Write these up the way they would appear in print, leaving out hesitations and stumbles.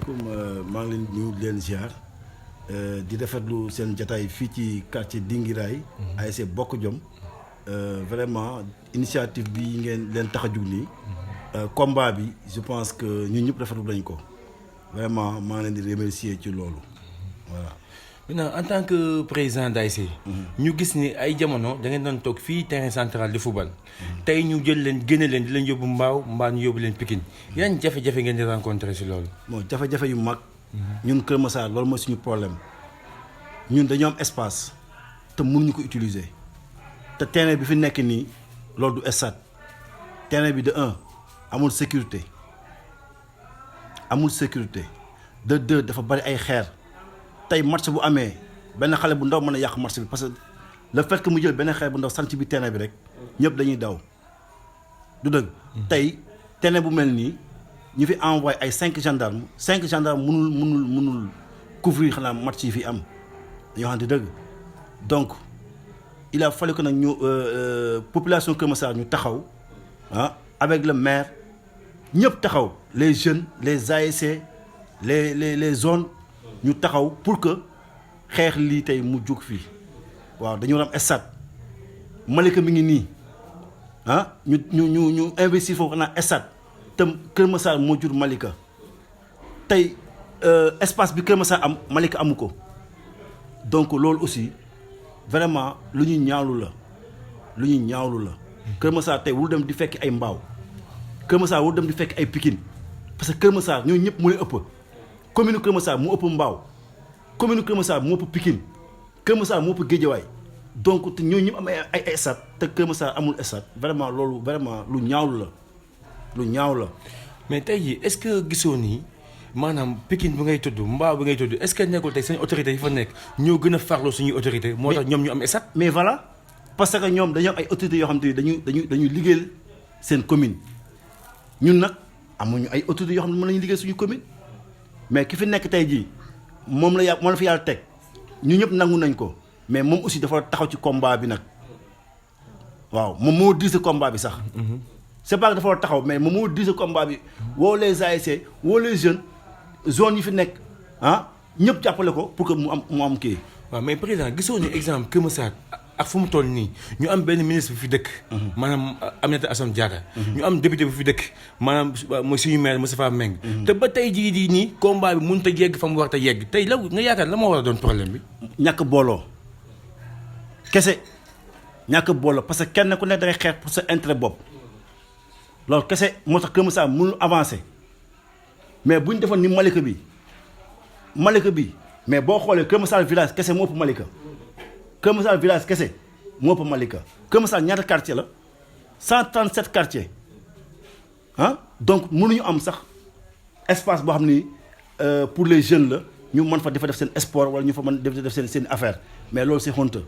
asalaamaaleykum maa ngi leen di nuyu di leen ziar di rafetlu seen jataay fii ci quartier Dingiraay ASC Bokk Jom vraiment initiative bi ngeen leen tax a jug nii combat bi je pense que ñun ñëpp rafetlu nañ ko vraiment maa ngi leen di remercier ci loolu voilà. maintenant en tant que président d'ASC ñu gis ni ay jamono da ngeen doon toog fii terrain central di football tey ñu jël leen génne leen di leen yóbbu mbaa ñu yóbbu leen Pikine yan jafe-jafe ngeen di rencontrer si loolu. bon jafe-jafe yu mag. ñun Kër Massar loolu mooy suñu problème ñun dañoo am espace te mënuñu ko utiliser te terrain bi fi nekk nii loolu du stade terrain bi de amul sécurité de deux dafa bari ay xeer. tey match bu amee benn xale bu ndaw mën a yàq match bi parce que le fait que mu jël benn xale bu ndaw sant bi terrain bi rek ñëpp dañuy daw du dëgg. tey terrain bu mel nii ñu fi envoyé ay 5 gendarmes mënul couvrir xanaa match yi fi am dañoo xam ne dëgg donc il a fallu que nag ñu population Kër Massar ñu taxaw avec le maire ñëpp taxaw les jeunes les ASC les zones. ñu taxaw pour que xeex lii tey mu jóg fii waaw dañu war am stade Malika mi ngi nii ñu investir foofu xanaa stade te Kër Massar moo jur Malika tey espace bi Kër Massar am Malika amu ko donc loolu aussi vraiment lu ñu ñaawlu la Kër Massar tey wul dem di fekk ay Mbaaw Kër Massar wul dem di fekk ay Pikine parce que Kër Massar ñooñu ñëpp mooy ëpp. commune Kër Massar moo ëpp Mbaaw commune Kër Massar moo ëpp Pikine Kër Massar moo ëpp Géejawaay donc te ñooñu ñëpp am ay stade te Kër Massar amul stade vraiment loolu vraiment lu ñaaw la. mais tey jii est-ce que gisoo nii maanaam Pikine bi ngay tudd Mbaaw bi ngay tudd est-ce que nekkul tey seen autorités yi fa nekk ñoo gën a farloo suñuy autorité moo tax ñoom ñu am stade. mais voilà parce que ñoom dañoo am ay autorités yoo xam te ni dañuy liggéeyal seen commune ñun nag amuñu ay autorités yoo xam ne mën nañu liggéey suñu commune. mais ki fi nekk tey jii moom la fi yàlla teg ñu ñëpp nangu nañ ko mais moom aussi dafa taxaw ci combat bi nag waaw moom moo diise combat bi sax. c'est pas que dafa war taxaw mais moom moo diise combat bi woo les ASC woo les jeunes zones yi fi nekk ñëpp jàppale ko pour que mu am kii. waaw mais président gisoo ni exemple Kër Massar ak fu mu toll nii ñu am benn ministre bu fi dëkk. maanaam Aminata Assome Diatta. ñu am député bu fi dëkk maanaam mooy suñu maire Moustapha Mbengue. te ba tey jii di nii combat bi mënut a yegg fa mu war a yegg tey la nga yaakaar la moo war a doon problème bi. ñàkk booloo kese ñàkk booloo parce que kenn ku nekk da ngay xeex pour sa intérêt bopp loolu kese moo tax Kër Massar mënul avancer mais bu ñu defoon ni Malika bi mais boo xoolee Kër Massar village kese moo ëpp Malika. Kër Massar village kese moo ëpp Malika Kër Massar ñaata quartier la 137 quartiers donc mënuñu am sax espace boo xam ni pour les jeunes la ñu mën fa def seen sport wala ñu fa mën def seen affaire mais loolu c'est honteux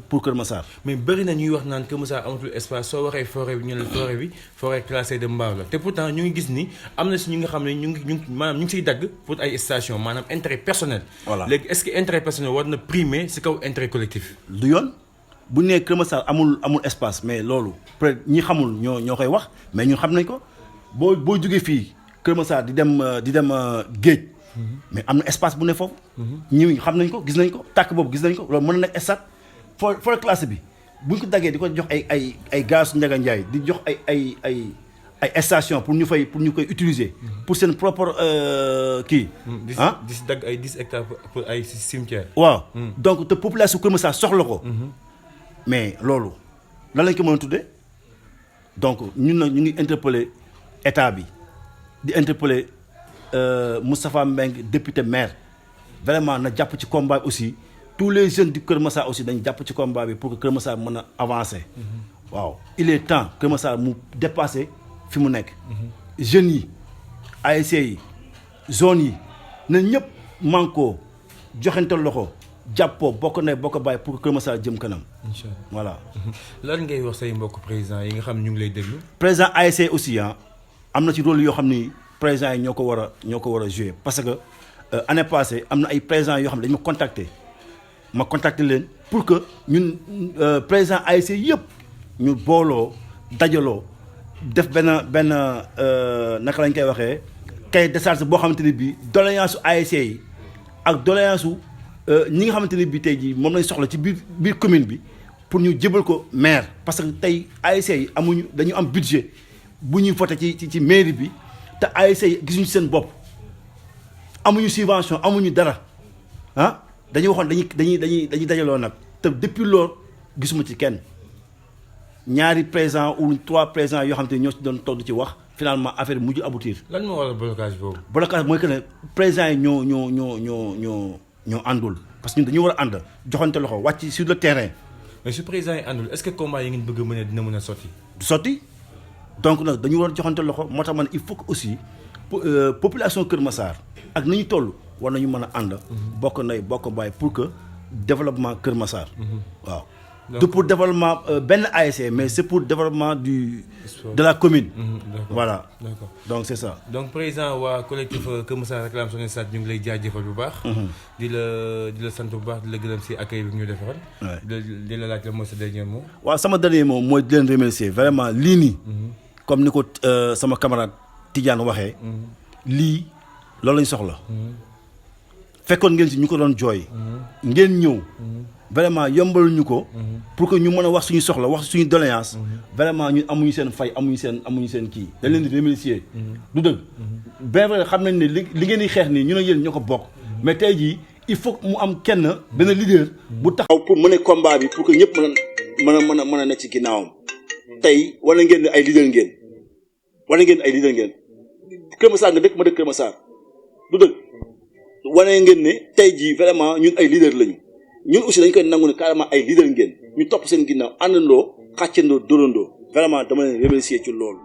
pour Kër Massar. mais bëri na ñuy wax naan Kër Massar amatul espace soo waxee forêt bi ñu ne forêt bi forêt classée de Mbaaw la te pourtant ñu ngi gis ni am na si ñu nga xam ne ñu ngi siy dagg pour ay station maanaam intérêt personnel. voilà léegi est-ce que intérêt personnel war na primer si kaw intérêt collectif. du yoon bu nee Kër Massar amul espace mais loolu peut-être ñi xamul ñoo koy wax mais ñun xam nañ ko boo jógee fii Kër Massar di dem géej. mais am na espace bu ne foofu. ñi xam nañ ko gis nañ ko tàkk boobu gis nañ ko loolu mën na nekk stade. forêt classée bi bu ñu ko daggee di ko jox ay gaz Ndiaga Ndiaye di jox ay station pour ñu koy utiliser. pour seen propre kii. di si dagg ay 10 hectares pour ay cimetière. waaw donc te population Kër Massar soxla ko. mais loolu lan lañ ko mën a tuddee donc ñun nag ñu ngi interpeller état bi di interpeller Moustapha Mbengue député maire vraiment na jàpp ci combat bi aussi. tous les jeunes du Kër Massar aussi dañ jàpp ci combat bi pour que Kër Massar mën a avancer. waaw il est temps Kër Massar mu dépasser fi mu nekk. jeunes yi ASC yi zones yi na ñëpp mànkoo joxante loxo jàppoo bokk na bokk bàyyi pour que Kër Massar jëm kanam. incha allah voilà. lan ngay wax say mbokk président yi nga xam ne ñu ngi lay déglu. président ASC aussi am na ci rôle yoo xam ni président yi ñoo ko war a jouer parce que année passée am na ay présidents yoo xam ne dañu ma contacté leen pour que ñun président ASC yëpp ñu booloo dajaloo def benn naka lañ koy waxee cahier de charge boo xamante ne bii doléance su ASC yi ak doléance su ñi nga xamante ne bii tey jii moom lañ soxla ci biir commune bi pour ñu jébal ko maire parce que tey ASC yi dañu am budget bu ñuy voté ci mairie bi te ASC yi gisuñu seen bopp amuñu subvention amuñu dara ah dañuy waxoon dañuy dajaloo nag te depuis loolu gisuma ci kenn ñaari président ou 3 présidents yoo xam te ne ñoo ci doon toog ci wax finalement affaire bi mujj aboutir. lan moo waral blocage boobu. blocage mooy que ne présidents yi ñoo àndul parce que ñun dañu war a ànd joxante loxo wàcc sur le terrain. mais su président yi àndul est-ce que combat yi ngeen bëgg a mën dina mën a sotti. du sotti donc nag dañu war a joxante loxo moo tax man il faut que aussi population Kër Massar ak ni ñu toll war nañu mën a ànd. bokk ndey bokk baay pour que développement Kër Massar. waaw du pour développement benn ASC mais c'est pour développement de la commune. Voilà. D'accord. Donc c'est ça. Donc président waa collectif Kër Massar réclame son stade ñu ngi lay jaajëfal bu baax. di la sant bu baax di la gërëm si accueil bi ñu defaral. di la laaj la mooy sa dernier mot. waaw sama dernier mot mooy di leen remercier vraiment lii nii. comme ni ko sama camarade Tidiane waxee. lii loolu lañ soxla. fekkoon ngeen si ñu ko doon jooy. ngeen ñëw. vraiment yombal ñu ko. pour que ñu mën a wax suñu soxla wax suñu doléance. vraiment ñun amuñu seen fay amuñu seen kii. dañ leen di remercier. du dëgg. bien vrai xam nañ ne li ngeen di xeex nii ñu ne yéen ñoo ko bokk. mais tey jii il faut mu am benn leader. bu taxaw pour mener combat bi pour que ñëpp mën a nekk ci ginnaawam. tey wala ngeen ne ay leader ngeen. Kër Massar nga dëkk ma dëkk Kër Massar du dëgg. wane ngeen ne tey jii vraiment ñun ay leader lañu. ñun aussi dañ koy nangu ne carrément ay leader ngeen ñu topp seen ginnaaw àndandoo xàccandoo dóorandoo vraiment dama leen remercier ci loolu.